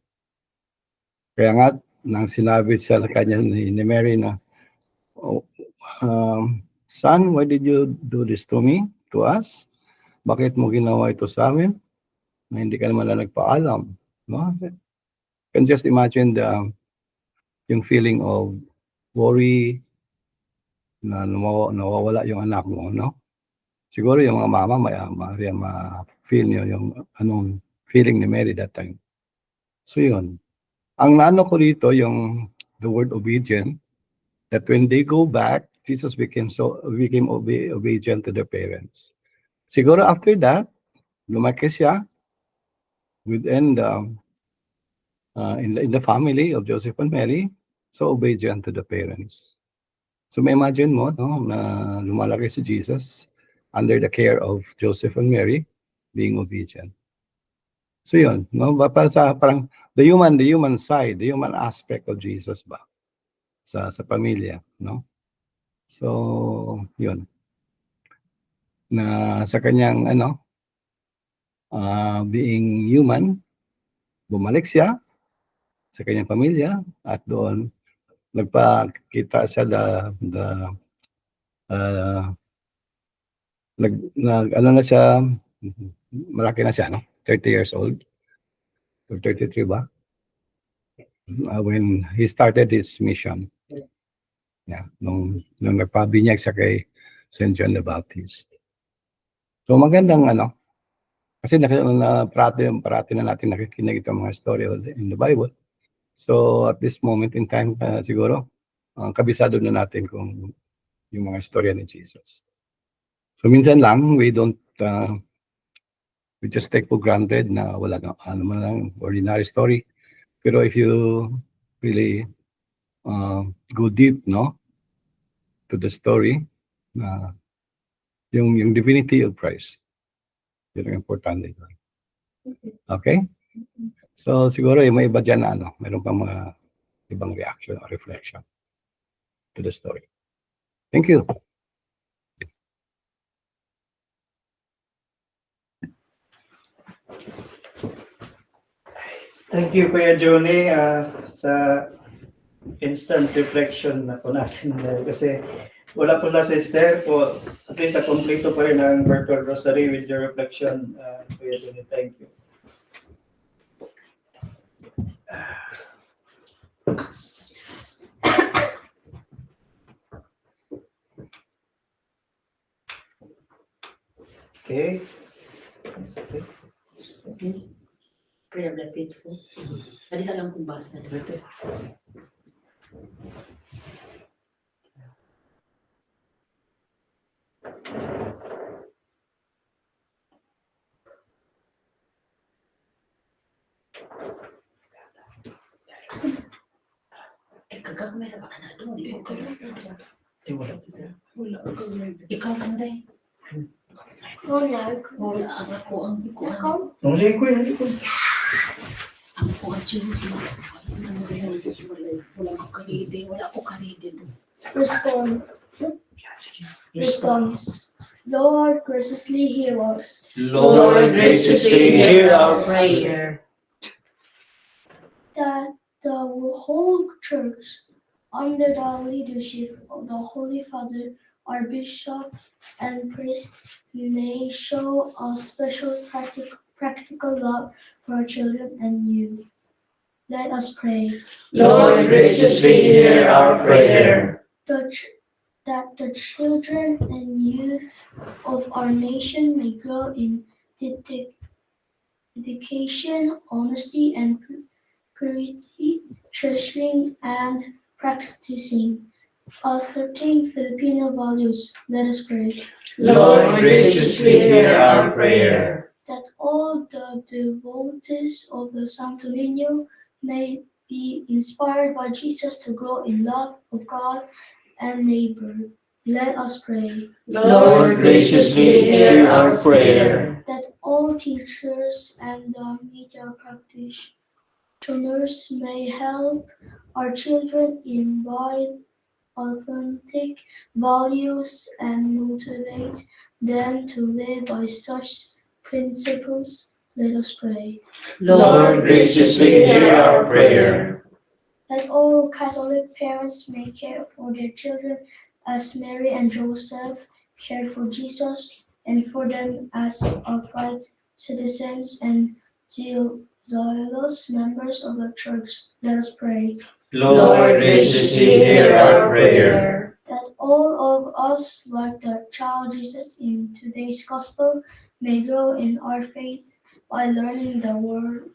Kaya nga nang sinabi sa kanya ni Mary na, son, why did you do this to us? Bakit mo ginawa ito sa amin? Na hindi ka naman na nagpaalam, no? You can just imagine yung feeling of worry na nawawala yung anak mo, no? Siguro yung mga mama ma-feel nyo yung anong feeling ni Mary that time. So yun. Ang naano ko dito yung the word obedient, that when they go back, Jesus became obedient to their parents. Siguro after that, lumaki siya within in the family of Joseph and Mary, so obedient to the parents. So may imagine mo, no, na lumalaki si Jesus under the care of Joseph and Mary, being obedient. So yun, no, parang the human side, the human aspect of Jesus ba sa pamilya, no? So yun. Na sa kanyang being human, bumalik siya sa kanyang pamilya at doon nagpakita siya na siya, malaki na siya, no? 30 years old. Or 33 ba? When he started his mission. Yeah, nung nagpabinyag siya kay St. John the Baptist. So magandang kasi parati na natin nakikinig itong mga story in the Bible. So at this moment in time, siguro, kabisado na natin kung yung mga istorya ni Jesus. So minsan lang, we just take for granted na wala na lang ordinary story. Pero if you really go deep, no, to the story, yung divinity of Christ, yun ang importante. Okay? So siguro yung may iba dyan na meron pang mga ibang reaction or reflection to the story. Thank you. Thank you, Kuya Johnny, sa instant reflection na po natin. Kasi wala po na sister po, at least na kompleto pa rin ang virtual rosary with your reflection, Kuya Johnny. Thank you. Okay. Prayer of the faithful. Kadiha lang kung basta. Kagak may ba anak doon? Di ko ikaw lang day. Wala ang ako ang ikuan. Hindi ko yan. Ang ako ang Diyos ba? Wala ko kalide. Wala ko kalide doon. Response. Lord, graciously hear us. Lord, graciously hear our prayer. That the whole church, under the leadership of the Holy Father, our bishop and priest, may show a special practical love for our children and you. Let us pray. Lord, graciously hear our prayer. That the children and youth of our nation may grow in dedication, honesty, and purity, treasuring and practicing authentic Filipino values. Let us pray. Lord, graciously hear our prayer. That all the devotees of the Santo Niño may be inspired by Jesus to grow in love of God and neighbor. Let us pray. Lord, graciously hear our prayer. That all teachers and the media practitioners may help our children imbibe authentic values and motivate them to live by such principles. Let us pray. Lord, graciously hear our prayer. That all Catholic parents may care for their children as Mary and Joseph cared for Jesus, and for them as upright citizens and zealous members of the church. Let us pray. Lord, graciously hear our prayer. That all of us, like the child Jesus in today's gospel, may grow in our faith by learning the word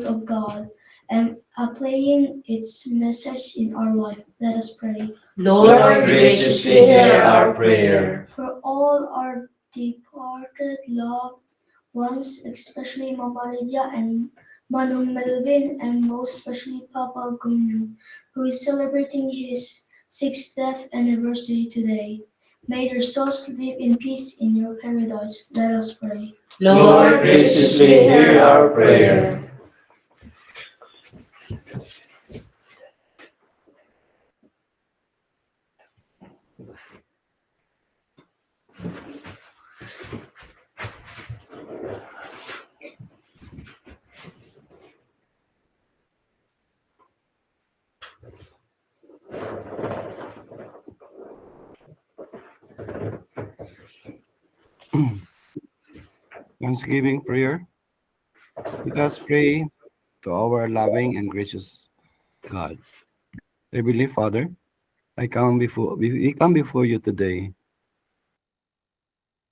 of God and applying its message in our life. Let us pray. Lord, graciously hear our prayer. For all our departed loved ones, especially Mama Lydia and Manong Melvin, and most especially Papa Gunyo, who is celebrating his 6th death anniversary today. May their souls live in peace in your paradise. Let us pray. Lord, graciously hear our prayer. Thanksgiving prayer. Let us pray to our loving and gracious God. Heavenly Father, we come before you today,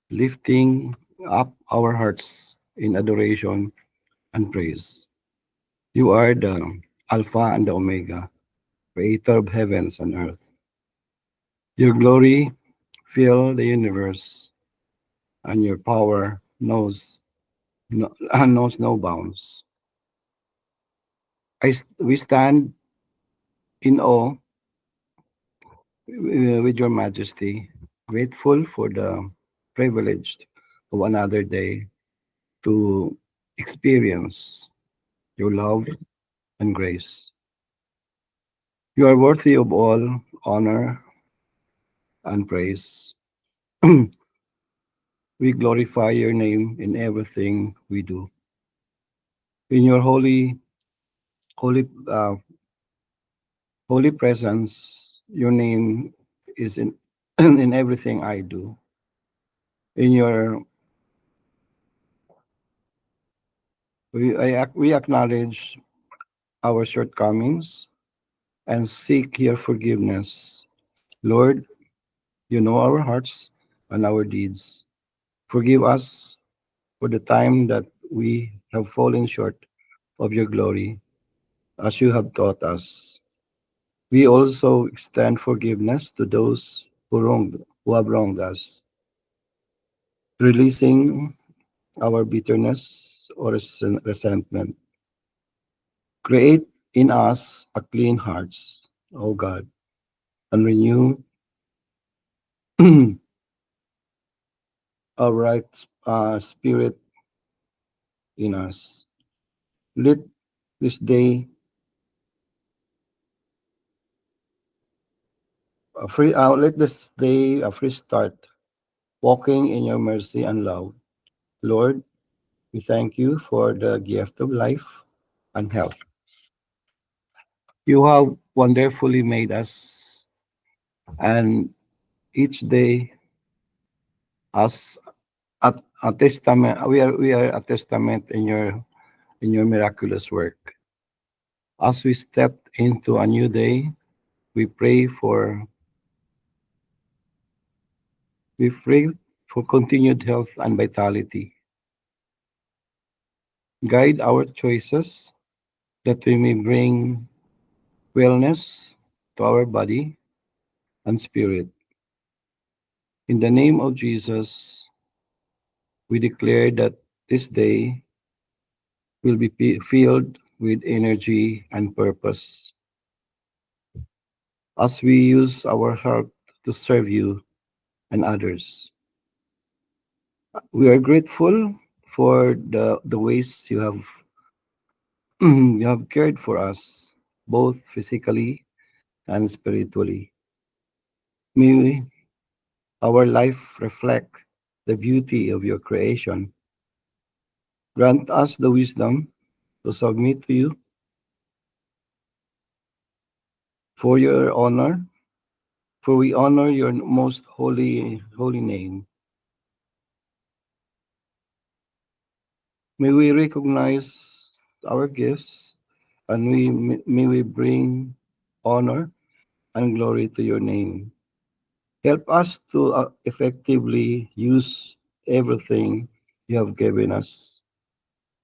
lifting up our hearts in adoration and praise. You are the Alpha and the Omega, creator of heavens and earth. Your glory fill the universe, and your power knows no bounds. We stand in awe with your majesty, grateful for the privilege of another day to experience your love and grace. You are worthy of all honor and praise. We glorify your name in everything we do. In your holy Holy, Holy Presence, your name is in in everything I do. In your, we acknowledge our shortcomings and seek your forgiveness. Lord, you know our hearts and our deeds. Forgive us for the time that we have fallen short of your glory, as you have taught us. We also extend forgiveness to those who have wronged us, releasing our bitterness or resentment. Create in us a clean hearts, O God, and renew a right spirit in us. Let this day let this day a free start, walking in your mercy and love. Lord, we thank you for the gift of life and health. You have wonderfully made us, and each day as a testament, we are a testament in your miraculous work. As we step into a new day, we pray for we pray for continued health and vitality. Guide our choices that we may bring wellness to our body and spirit. In the name of Jesus, we declare that this day will be filled with energy and purpose as we use our heart to serve you and others. We are grateful for the ways you have you have cared for us, both physically and spiritually. May our life reflect the beauty of your creation. Grant us the wisdom to submit to you for your honor, for we honor your most holy name. May we recognize our gifts and may we bring honor and glory to your name. Help us to effectively use everything you have given us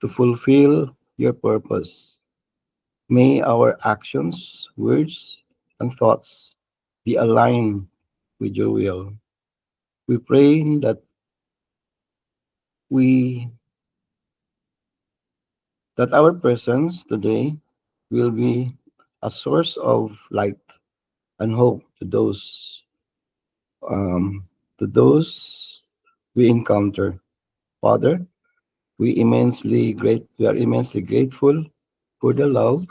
to fulfill your purpose. May our actions, words, and thoughts be aligned with your will. We pray we that our presence today will be a source of light and hope um, to those we encounter. Father, we are immensely grateful for the love,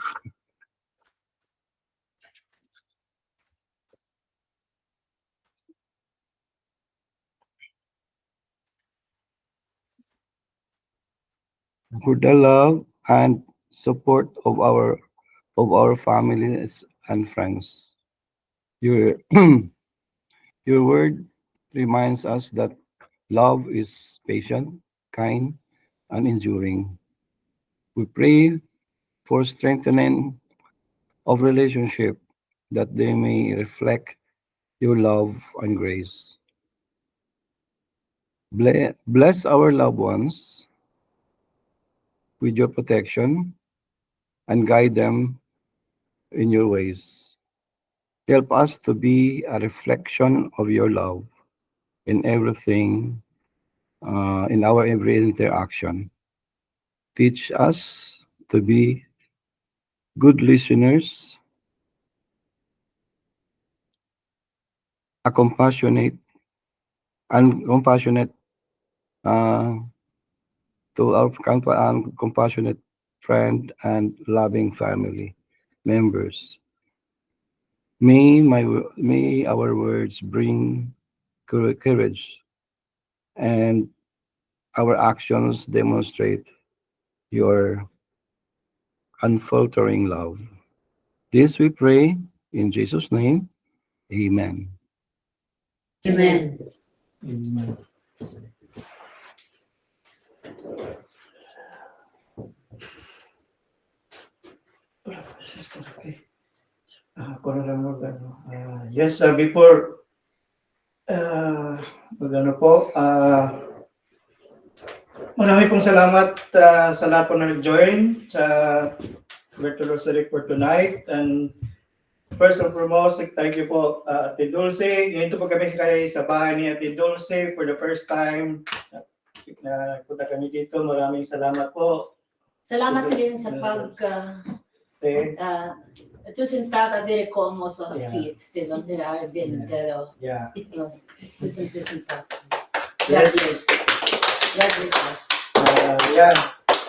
and support of our families and friends. Your your word reminds us that love is patient, kind, and enduring. We pray for strengthening of relationship that they may reflect your love and grace. Bless our loved ones with your protection and guide them in your ways. Help us to be a reflection of your love in everything, in our every interaction. Teach us to be good listeners, a compassionate uh, to our compassionate friend and loving family members. May our words bring courage and our actions demonstrate your unfaltering love. This we pray in Jesus' name. Amen. Amen. Amen. Sister, okay. Ako na lang yes, before magano po, marami pong salamat sa lahat po na nag-join sa Virtual Rosary for tonight. And first and foremost, thank you po, Ate Dulce. Ganito po kami sa bahay ni Ate Dulce for the first time na punta kami dito. Maraming salamat po. Salamat din sa tusen tack dire kom och så hit sedan det är bilder och Yeah. tusen tack. Yes. God bless us. Yeah.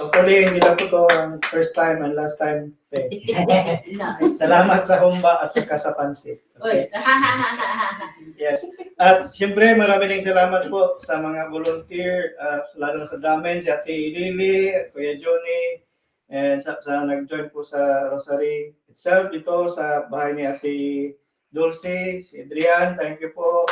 Hopefully, hindi lang po ito ang first time and last time. Nice. Salamat sa humba at saka sa pansit. Oy. Yes. At siyempre, marami ding salamat po sa mga volunteer, lalo na sa damin, si Ate Lily, Kuya Johnny, and sa nag-join po sa Rosary itself dito sa bahay ni Ate Dulce, si Adrian, thank you po.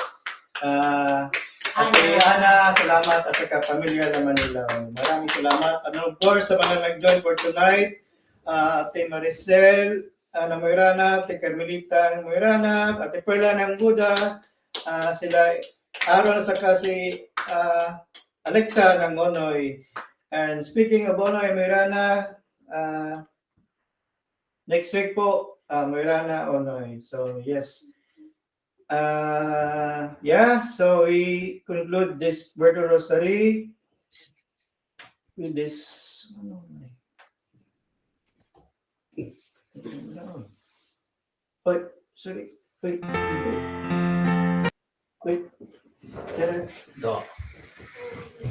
Ate Ana, salamat at saka pamilya naman nila. Maraming salamat. And of course, sa mga nag-join for tonight, Ate Maricel, Ana Moirana, Ate Carmelita Moirana, Ate Perla ng Buda, sila Aaron at saka si Alexa ng Onoy. And speaking of Onoy, Moirana, next week po, Moirana, Onoy. So yes. So we conclude this Virtual Rosary with this. Wait, sorry. Wait.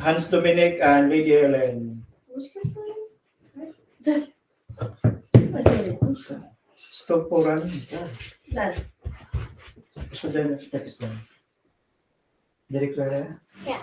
Hans Dominic and Lady Helen. Stop for run. So then text them. Direct Clara? Yeah.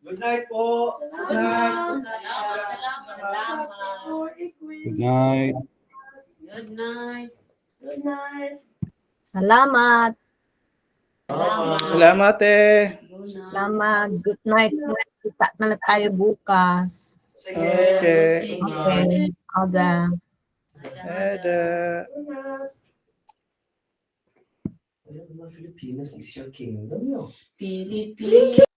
Good night po. Good night. Good night. Good night. Good night. Salamat. Salamat eh. Salamat. Good night. Kita na lang tayo bukas. Okay. Okay. Ada. Ada. Filipinas is your kingdom, no? Pilipinas.